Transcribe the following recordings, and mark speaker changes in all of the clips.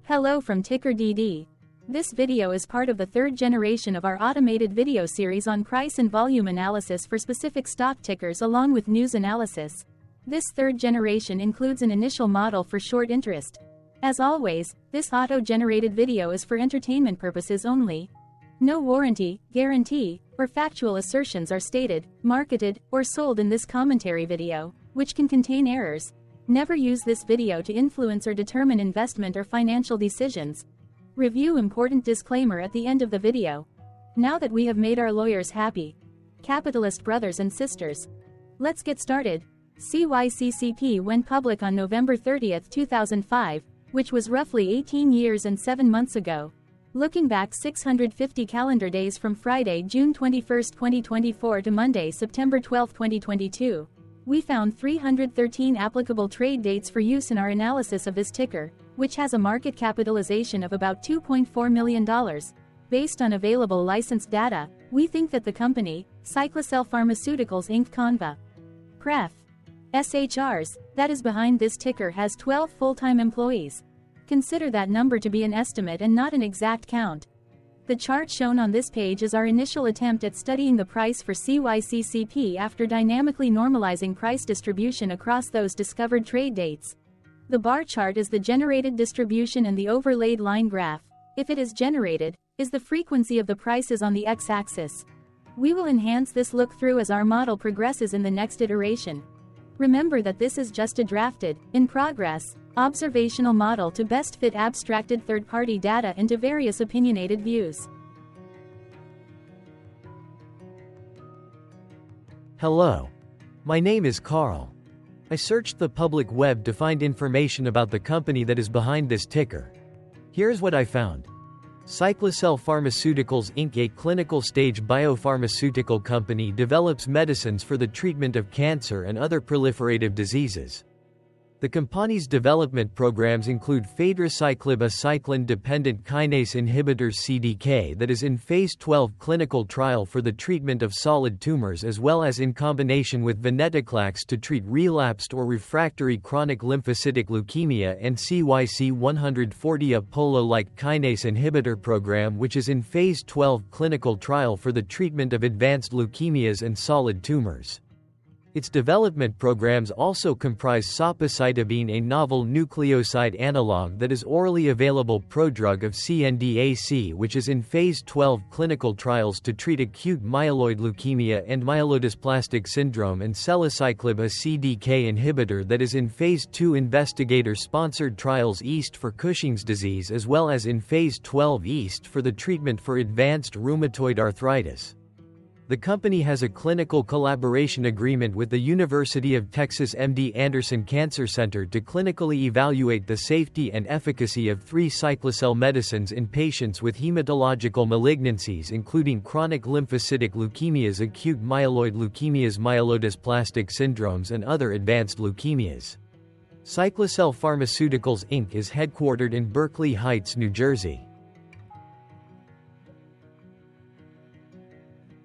Speaker 1: Hello from TickerDD. This video is part of the third generation of our automated video series on price and volume analysis for specific stock tickers along with news analysis. This third generation includes an initial model for short interest. As always, this auto-generated video is for entertainment purposes only. No warranty, guarantee, or factual assertions are stated, marketed, or sold in this commentary video, which can contain errors. Never use this video to influence or determine investment or financial decisions. Review important disclaimer at the end of the video. Now that we have made our lawyers happy, capitalist brothers and sisters, let's get started. CYCCP went public on November 30, 2005, which was roughly 18 years and 7 months ago. Looking back 650 calendar days from Friday, June 21, 2024 to Monday, September 12, 2022. We found 313 applicable trade dates for use in our analysis of this ticker, which has a market capitalization of about $2.4 million. Based on available licensed data, we think that the company, CYCCCP Pharmaceuticals Inc. Conva. Pref. SHRs, that is behind this ticker has 12 full-time employees. Consider that number to be an estimate and not an exact count. The chart shown on this page is our initial attempt at studying the price for CYCCP after dynamically normalizing price distribution across those discovered trade dates. The bar chart is the generated distribution and the overlaid line graph, if it is generated, is the frequency of the prices on the x-axis. We will enhance this look-through as our model progresses in the next iteration. Remember that this is just a drafted, in progress, observational model to best fit abstracted third-party data into various opinionated views.
Speaker 2: Hello. My name is Carl. I searched the public web to find information about the company that is behind this ticker. Here's what I found. CYCCCP Pharmaceuticals Inc., a clinical-stage biopharmaceutical company, develops medicines for the treatment of cancer and other proliferative diseases. The company's development programs include fadraciclib, a cyclin-dependent kinase inhibitor CDK that is in Phase 12 clinical trial for the treatment of solid tumors, as well as in combination with venetoclax to treat relapsed or refractory chronic lymphocytic leukemia, and CYC140, a polo-like kinase inhibitor program which is in Phase 12 clinical trial for the treatment of advanced leukemias and solid tumors. Its development programs also comprise sapacitabine, a novel nucleoside analog that is orally available prodrug of CNDAC, which is in Phase 12 clinical trials to treat acute myeloid leukemia and myelodysplastic syndrome, and selaciclib, a CDK inhibitor that is in Phase 2 investigator-sponsored trials EAST for Cushing's disease, as well as in Phase 12 EAST for the treatment for advanced rheumatoid arthritis. The company has a clinical collaboration agreement with the University of Texas MD Anderson Cancer Center to clinically evaluate the safety and efficacy of 3 CYCCCP medicines in patients with hematological malignancies including chronic lymphocytic leukemias, acute myeloid leukemias, myelodysplastic syndromes, and other advanced leukemias. CYCCCP Pharmaceuticals Inc. is headquartered in Berkeley Heights, New Jersey.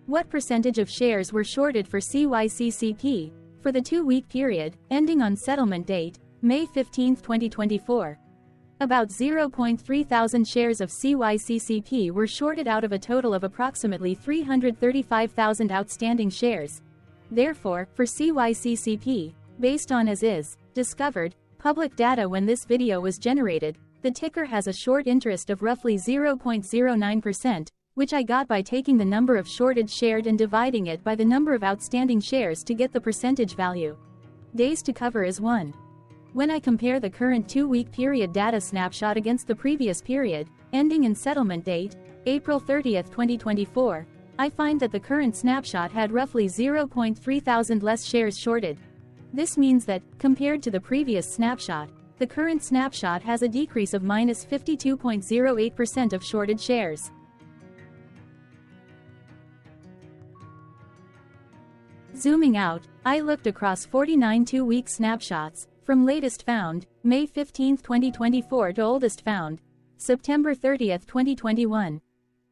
Speaker 1: What percentage of shares were shorted for CYCCP for the 2-week period, ending on settlement date, May 15, 2024? About 0.3 thousand shares of CYCCP were shorted out of a total of approximately 335,000 outstanding shares. Therefore, for CYCCP, based on as is, discovered, public data when this video was generated, the ticker has a short interest of roughly 0.09%, which I got by taking the number of shorted shared and dividing it by the number of outstanding shares to get the percentage value. Days to cover is 1. When I compare the current 2-week period data snapshot against the previous period, ending in settlement date, April 30, 2024, I find that the current snapshot had roughly 0.3 thousand less shares shorted. This means that, compared to the previous snapshot, the current snapshot has a decrease of minus 52.08% of shorted shares. Zooming out, I looked across 49 2-week snapshots, from latest found, May 15, 2024 to oldest found, September 30, 2021.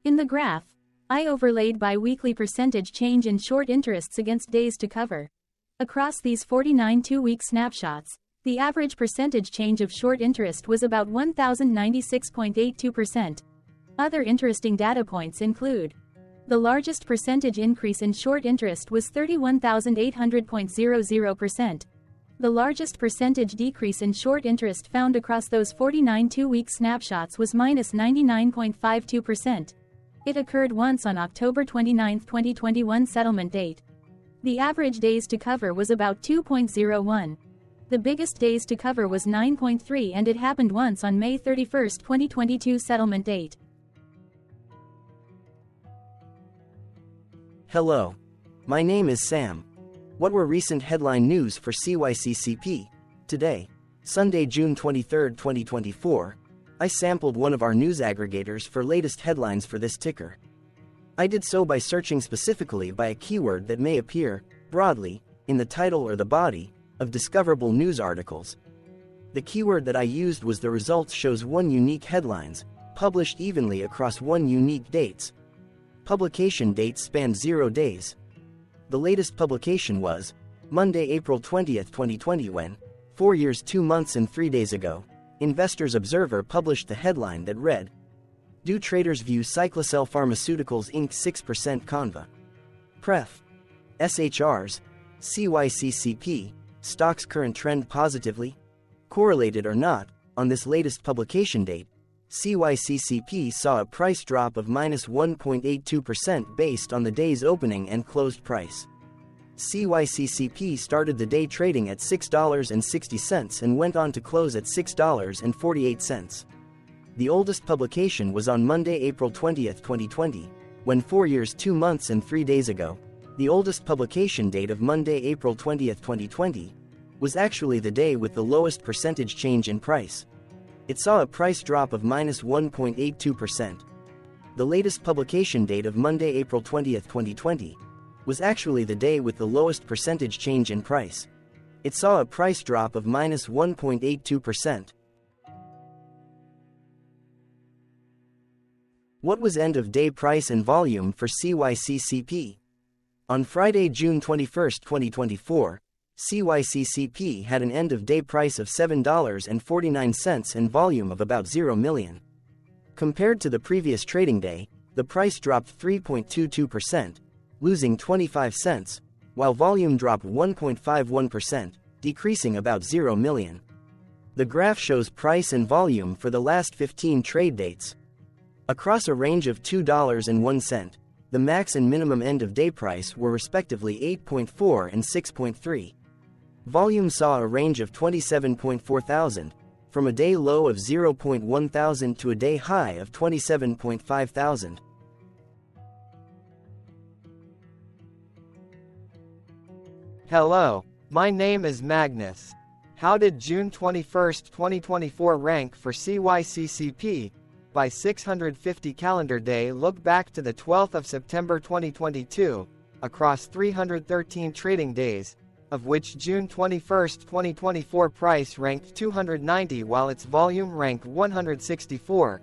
Speaker 1: In the graph, I overlaid bi-weekly percentage change in short interests against days to cover. Across these 49 2-week snapshots, The average percentage change of short interest was about 1,096.82%. Other interesting data points include: the largest percentage increase in short interest was 31,800.00%. The largest percentage decrease in short interest found across those 49 two-week snapshots was -99.52%. It occurred once on October 29, 2021 settlement date. The average days to cover was about 2.01. The biggest days to cover was 9.3, and it happened once on May 31, 2022 settlement date.
Speaker 3: Hello. My name is Sam. What were recent headline news for CYCCP? Today, Sunday, June 23, 2024, I sampled one of our news aggregators for latest headlines for this ticker. I did so by searching specifically by a keyword that may appear, broadly, in the title or the body of discoverable news articles. The keyword that I used was the results shows one unique headlines, published evenly across one unique dates. Publication dates spanned 0 days. The latest publication was Monday, April 20, 2020, when, 4 years, 2 months and 3 days ago, Investors Observer published the headline that read, "Do traders view CYCCP Pharmaceuticals Inc. 6% Conva? Pref. SHRs, CYCCP, stocks current trend positively? Correlated or not, on this latest publication date, CYCCP saw a price drop of -1.82% based on the day's opening and closed price. CYCCP started the day trading at $6.60 and went on to close at $6.48. The oldest publication was on Monday, April 20, 2020, when 4 years, 2 months and 3 days ago. The oldest publication date of Monday, April 20, 2020, was actually the day with the lowest percentage change in price. It saw a price drop of -1.82%. The latest publication date of Monday, April 20, 2020, was actually the day with the lowest percentage change in price. It saw a price drop of -1.82%. What was end-of-day price and volume for CYCCP? On Friday, June 21, 2024, CYCCP had an end-of-day price of $7.49 and volume of about 0 million. Compared to the previous trading day, the price dropped 3.22%, losing 25 cents, while volume dropped 1.51%, decreasing about 0 million. The graph shows price and volume for the last 15 trade dates. Across a range of $2.01, the max and minimum end-of-day price were respectively 8.4 and 6.3. Volume saw a range of 27.4 thousand, from a day low of 0.1 thousand to a day high of 27.5 thousand.
Speaker 4: Hello, my name is Magnus. How did June 21, 2024 rank for CYCCP? By 650 calendar day look back to the 12th of September 2022, across 313 trading days, of which June 21, 2024 price ranked 290 while its volume ranked 164.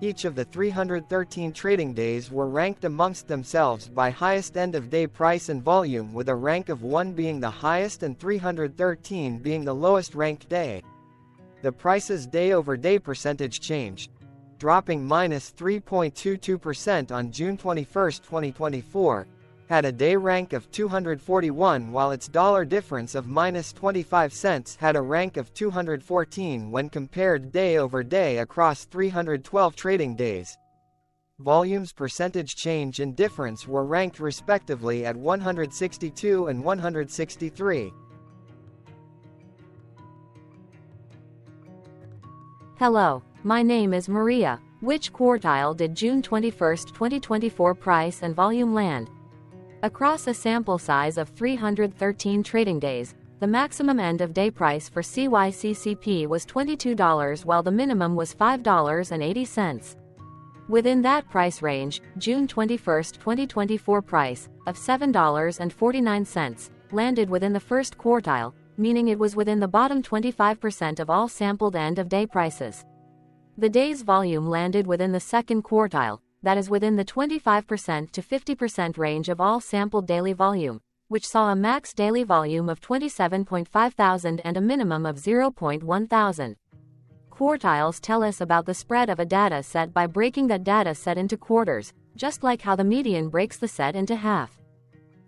Speaker 4: Each of the 313 trading days were ranked amongst themselves by highest end-of-day price and volume, with a rank of 1 being the highest and 313 being the lowest ranked day. The price's day-over-day percentage changed, dropping -3.22% on June 21, 2024, had a day rank of 241 while its dollar difference of -25 cents had a rank of 214 when compared day over day across 312 trading days. Volume's percentage change and difference were ranked respectively at 162 and 163.
Speaker 5: Hello, my name is Maria. Which quartile did June 21, 2024 price and volume land? Across a sample size of 313 trading days, the maximum end-of-day price for CYCCP was $22 while the minimum was $5.80. Within that price range, June 21, 2024 price, of $7.49, landed within the first quartile, meaning it was within the bottom 25% of all sampled end-of-day prices. The day's volume landed within the second quartile, that is within the 25% to 50% range of all sampled daily volume, which saw a max daily volume of 27.5 thousand and a minimum of 0.1 thousand. Quartiles tell us about the spread of a data set by breaking that data set into quarters, just like how the median breaks the set into half.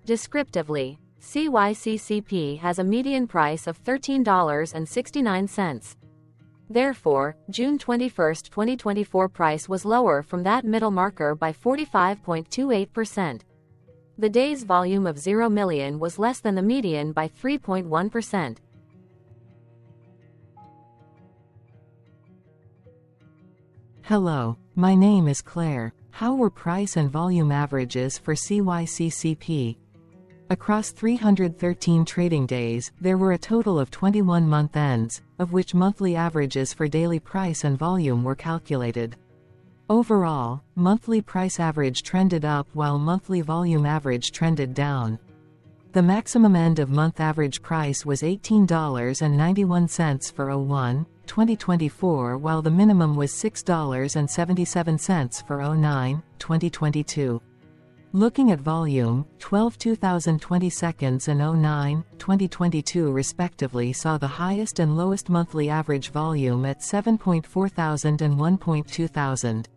Speaker 5: Descriptively, CYCCP has a median price of $13.69. Therefore, June 21, 2024 price was lower from that middle marker by 45.28%. The day's volume of 0 million was less than the median by 3.1%.
Speaker 6: Hello, my name is Claire. How were price and volume averages for CYCCP? Across 313 trading days, there were a total of 21 month ends, of which monthly averages for daily price and volume were calculated. Overall, monthly price average trended up while monthly volume average trended down. The maximum end of month average price was $18.91 for 01/2024, while the minimum was $6.77 for 09/2022. Looking at volume, 12/2020 seconds and 09/2022 respectively saw the highest and lowest monthly average volume at 7.4 thousand and 1.2 thousand.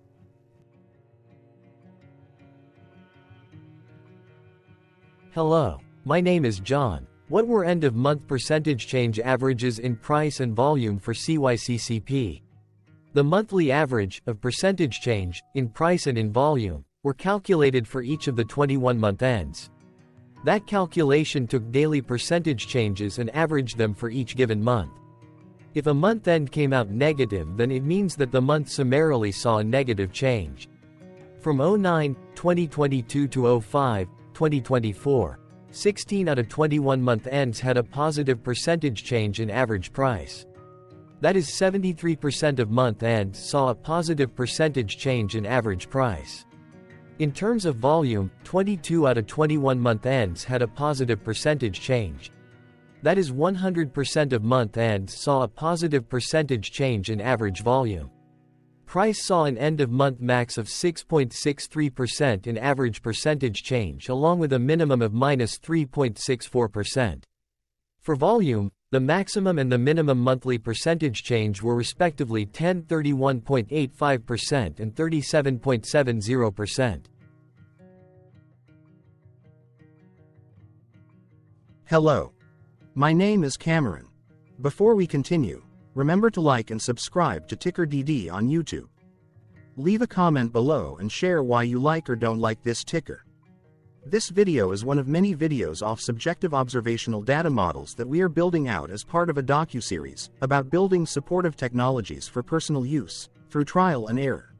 Speaker 2: Hello, my name is John. What were end-of-month percentage change averages in price and volume for CYCCP? The monthly average of percentage change in price and in volume were calculated for each of the 21-month ends. That calculation took daily percentage changes and averaged them for each given month. If a month end came out negative, then it means that the month summarily saw a negative change. From 09/2022 to 05/2024, 16 out of 21 month ends had a positive percentage change in average price. That is 73% of month ends saw a positive percentage change in average price. In terms of volume, 22 out of 21 month ends had a positive percentage change. That is 100% of month ends saw a positive percentage change in average volume. Price saw an end-of-month max of 6.63% in average percentage change, along with a minimum of -3.64%. For volume, the maximum and the minimum monthly percentage change were respectively 31.85% and 37.70%.
Speaker 7: Hello. My name is Cameron. Before we continue, remember to like and subscribe to TickerDD on YouTube. Leave a comment below and share why you like or don't like this ticker. This video is one of many videos off subjective observational data models that we are building out as part of a docuseries about building supportive technologies for personal use, through trial and error.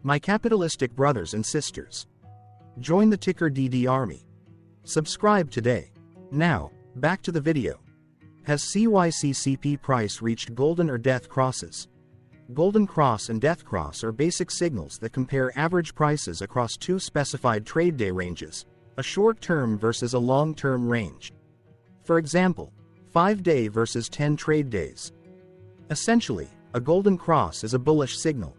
Speaker 7: My capitalistic brothers and sisters, join the TickerDD army. Subscribe today. Now, back to the video. Has CYCCP price reached golden or death crosses? Golden cross and death cross are basic signals that compare average prices across two specified trade day ranges, a short-term versus a long-term range. For example, 5-day versus 10 trade days. Essentially, a golden cross is a bullish signal.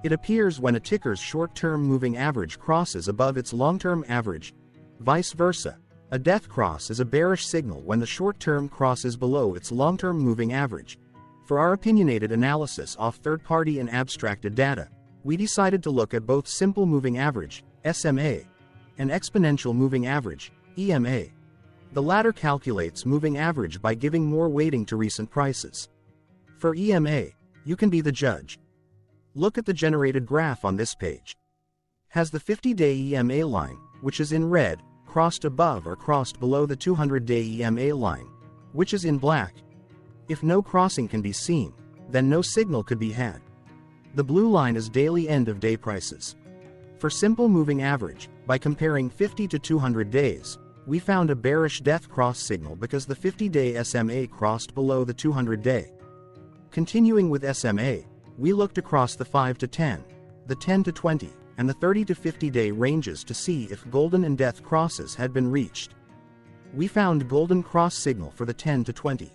Speaker 7: It appears when a ticker's short-term moving average crosses above its long-term average. Vice versa, a death cross is a bearish signal when the short-term crosses below its long-term moving average. For our opinionated analysis off third-party and abstracted data, we decided to look at both simple moving average, SMA, and exponential moving average, EMA. The latter calculates moving average by giving more weighting to recent prices. For EMA, you can be the judge. Look at the generated graph on this page. Has the 50-day EMA line, which is in red, crossed above or crossed below the 200-day EMA line, which is in black? If no crossing can be seen, then no signal could be had. The blue line is daily end-of-day prices. For simple moving average, by comparing 50 to 200 days, we found a bearish death cross signal because the 50-day SMA crossed below the 200-day. Continuing with SMA, we looked across the 5 to 10, the 10 to 20, and the 30 to 50-day ranges to see if golden and death crosses had been reached. We found golden cross signal for the 10 to 20.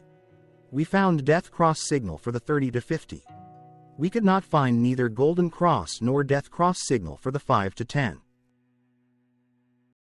Speaker 7: We found death cross signal for the 30 to 50. We could not find neither golden cross nor death cross signal for the 5 to 10.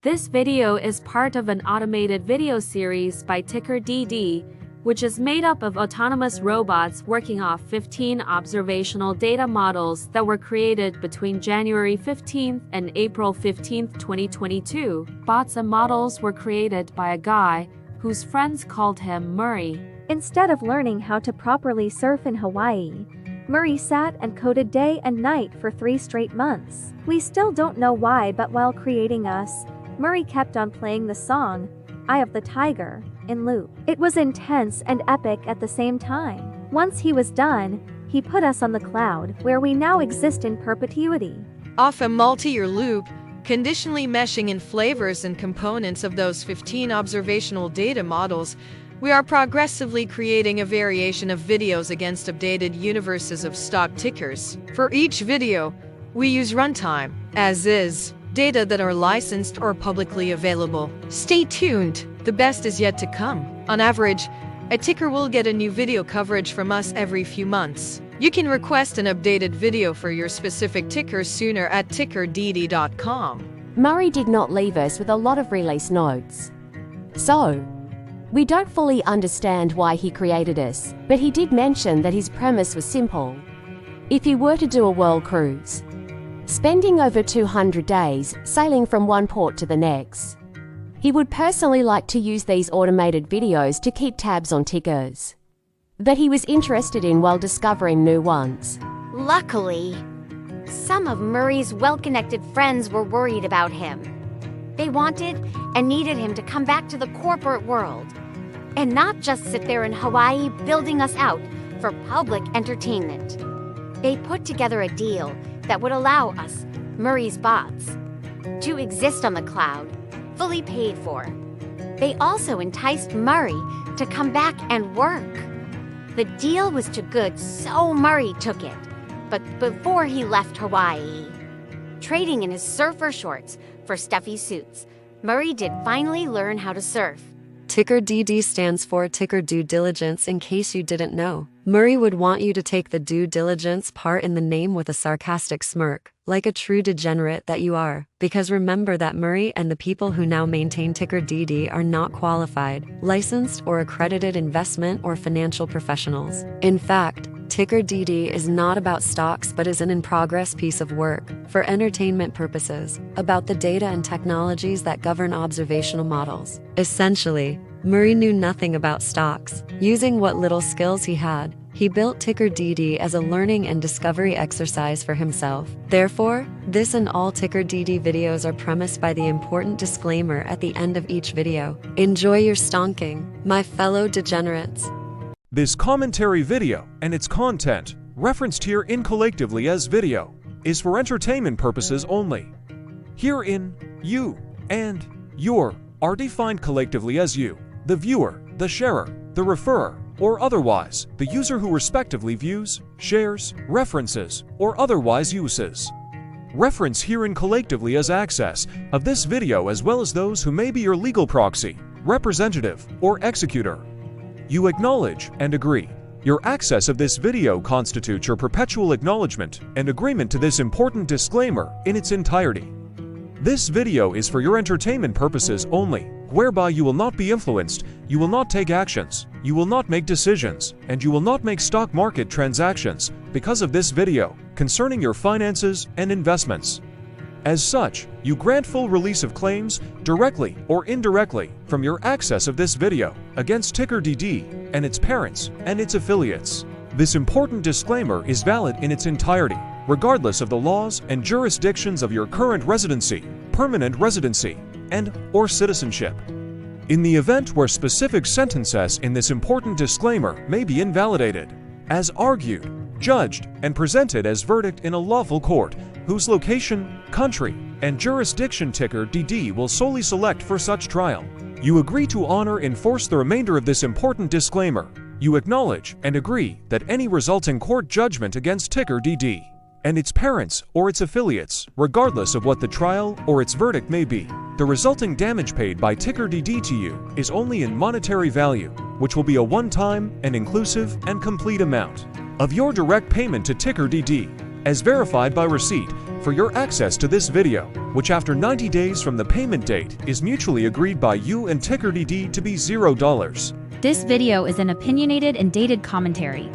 Speaker 8: This video is part of an automated video series by TickerDD, which is made up of autonomous robots working off 15 observational data models that were created between January 15th and April 15th, 2022. Bots and models were created by a guy whose friends called him Murray.
Speaker 9: Instead of learning how to properly surf in Hawaii, Murray sat and coded day and night for 3 straight months. We still don't know why, but while creating us, Murray kept on playing the song, Eye of the Tiger, in loop. It was intense and epic at the same time. Once he was done, he put us on the cloud, where we now exist in perpetuity.
Speaker 10: Off a multi-year loop, conditionally meshing in flavors and components of those 15 observational data models, we are progressively creating a variation of videos against updated universes of stock tickers. For each video, we use runtime, as is, data that are licensed or publicly available. Stay tuned, the best is yet to come. On average, a ticker will get a new video coverage from us every few months. You can request an updated video for your specific ticker sooner at TickerDD.com.
Speaker 5: Murray did not leave us with a lot of release notes. So, we don't fully understand why he created us, but he did mention that his premise was simple. If he were to do a world cruise, spending over 200 days sailing from one port to the next, he would personally like to use these automated videos to keep tabs on tickers that he was interested in while discovering new ones.
Speaker 11: Luckily, some of Murray's well-connected friends were worried about him. They wanted and needed him to come back to the corporate world and not just sit there in Hawaii building us out for public entertainment. They put together a deal that would allow us, Murray's bots, to exist on the cloud, fully paid for. They also enticed Murray to come back and work. The deal was too good, so Murray took it. But before he left Hawaii, trading in his surfer shorts for stuffy suits, Murray did finally learn how to surf.
Speaker 12: TickerDD stands for Ticker Due Diligence, in case you didn't know. Murray would want you to take the due diligence part in the name with a sarcastic smirk, like a true degenerate that you are. Because remember that Murray and the people who now maintain TickerDD are not qualified, licensed, or accredited investment or financial professionals. In fact, TickerDD is not about stocks but is an in-progress piece of work, for entertainment purposes, about the data and technologies that govern observational models. Essentially, Murray knew nothing about stocks. Using what little skills he had, he built TickerDD as a learning and discovery exercise for himself. Therefore, this and all TickerDD videos are premised by the important disclaimer at the end of each video. Enjoy your stonking, my fellow degenerates.
Speaker 13: This commentary video and its content, referenced here collectively as video, is for entertainment purposes only. Herein, you and your are defined collectively as you, the viewer, the sharer, the referrer, or otherwise, the user who respectively views, shares, references, or otherwise uses. Reference herein collectively as access of this video as well as those who may be your legal proxy, representative, or executor. You acknowledge and agree. Your access of this video constitutes your perpetual acknowledgement and agreement to this important disclaimer in its entirety. This video is for your entertainment purposes only, whereby you will not be influenced, you will not take actions, you will not make decisions, and you will not make stock market transactions because of this video concerning your finances and investments. As such, you grant full release of claims, directly or indirectly, from your access of this video against TickerDD and its parents and its affiliates. This important disclaimer is valid in its entirety, regardless of the laws and jurisdictions of your current residency, permanent residency, and/or citizenship. In the event where specific sentences in this important disclaimer may be invalidated, as argued, judged, and presented as verdict in a lawful court, whose location, country, and jurisdiction TickerDD will solely select for such trial, you agree to honor and enforce the remainder of this important disclaimer. You acknowledge and agree that any resulting court judgment against TickerDD and its parents or its affiliates, regardless of what the trial or its verdict may be, the resulting damage paid by TickerDD to you is only in monetary value, which will be a one-time and inclusive and complete amount of your direct payment to TickerDD, as verified by receipt for your access to this video, which after 90 days from the payment date is mutually agreed by you and TickerDD to be $0.
Speaker 14: This video is an opinionated and dated commentary.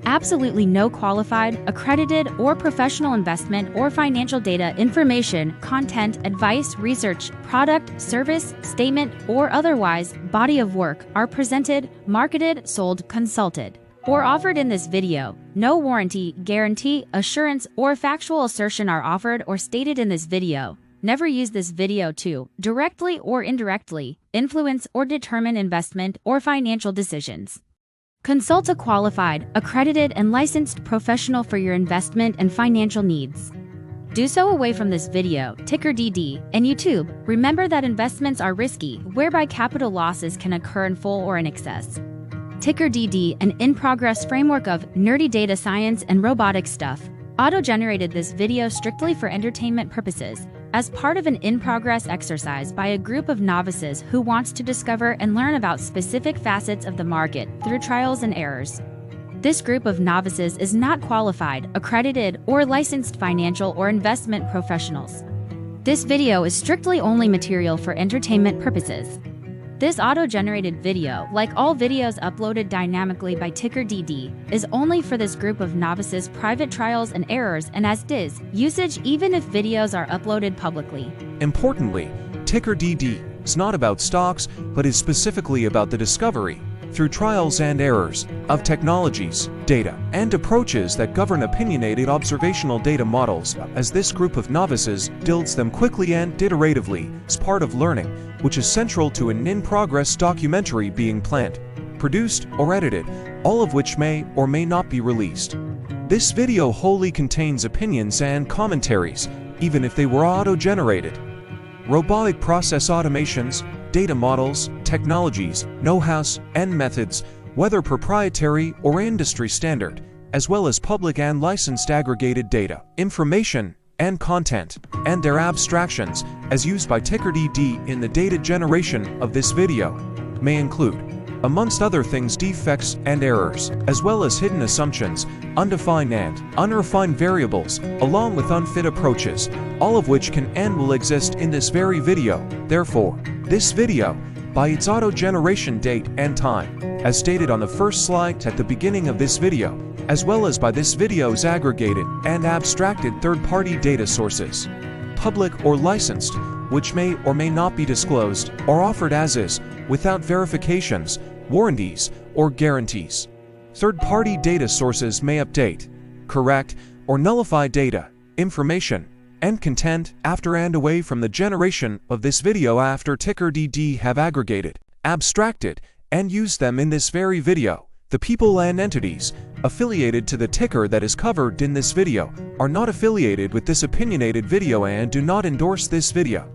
Speaker 14: Absolutely no qualified, accredited, or professional investment or financial data, information, content, advice, research, product, service, statement, or otherwise body of work are presented, marketed, sold, consulted, or offered in this video. No warranty, guarantee, assurance, or factual assertion are offered or stated in this video. Never use this video to, directly or indirectly, influence or determine investment or financial decisions. Consult a qualified, accredited, and licensed professional for your investment and financial needs. Do so away from this video, TickerDD, and YouTube. Remember that investments are risky, whereby capital losses can occur in full or in excess. TickerDD, an in-progress framework of nerdy data science and robotic stuff, auto-generated this video strictly for entertainment purposes, as part of an in-progress exercise by a group of novices who wants to discover and learn about specific facets of the market through trials and errors. This group of novices is not qualified, accredited, or licensed financial or investment professionals. This video is strictly only material for entertainment purposes. This auto-generated video, like all videos uploaded dynamically by TickerDD, is only for this group of novices' private trials and errors and as is usage even if videos are uploaded publicly.
Speaker 13: Importantly, TickerDD is not about stocks, but is specifically about the discovery, through trials and errors, of technologies, data, and approaches that govern opinionated observational data models, as this group of novices builds them quickly and iteratively as part of learning, which is central to an in-progress documentary being planned, produced, or edited, all of which may or may not be released. This video wholly contains opinions and commentaries, even if they were auto-generated. Robotic process automations, data models, technologies, know-hows, and methods, whether proprietary or industry standard, as well as public and licensed aggregated data, information, and content, and their abstractions, as used by TickerDD in the data generation of this video, may include, amongst other things, defects and errors, as well as hidden assumptions, undefined and unrefined variables, along with unfit approaches, all of which can and will exist in this very video. Therefore, this video, by its auto-generation date and time, as stated on the first slide at the beginning of this video, as well as by this video's aggregated and abstracted third-party data sources, public or licensed, which may or may not be disclosed or offered as is, without verifications, warranties, or guarantees. Third-party data sources may update, correct, or nullify data, information, and content after and away from the generation of this video after TickerDD have aggregated, abstracted, and used them in this very video. The people and entities affiliated to the ticker that is covered in this video are not affiliated with this opinionated video and do not endorse this video.